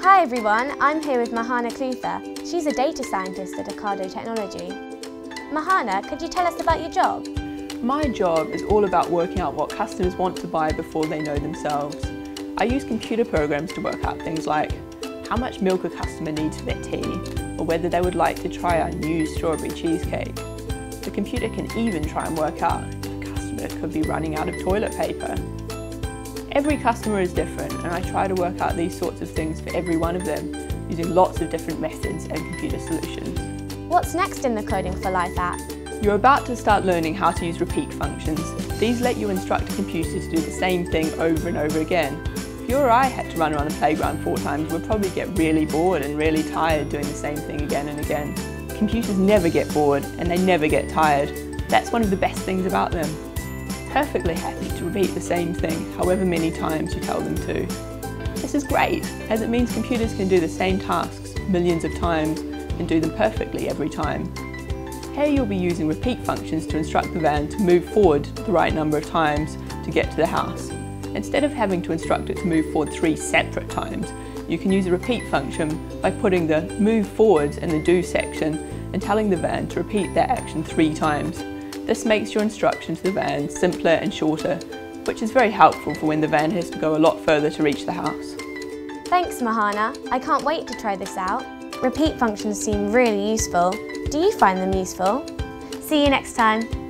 Hi everyone, I'm here with Mahana Clutha. She's a data scientist at Ocado Technology. Mahana, could you tell us about your job? My job is all about working out what customers want to buy before they know themselves. I use computer programs to work out things like how much milk a customer needs for their tea, or whether they would like to try our new strawberry cheesecake. The computer can even try and work out if a customer could be running out of toilet paper. Every customer is different, and I try to work out these sorts of things for every one of them, using lots of different methods and computer solutions. What's next in the Coding for Life app? You're about to start learning how to use repeat functions. These let you instruct a computer to do the same thing over and over again. If you or I had to run around the playground 4 times, we'd probably get really bored and really tired doing the same thing again and again. Computers never get bored and they never get tired. That's one of the best things about them. Perfectly happy to repeat the same thing however many times you tell them to. This is great, as it means computers can do the same tasks millions of times and do them perfectly every time. Here you'll be using repeat functions to instruct the van to move forward the right number of times to get to the house. Instead of having to instruct it to move forward 3 separate times, you can use a repeat function by putting the move forwards in the do section and telling the van to repeat that action 3 times. This makes your instruction to the van simpler and shorter, which is very helpful for when the van has to go a lot further to reach the house. Thanks Mahana, I can't wait to try this out. Repeat functions seem really useful. Do you find them useful? See you next time.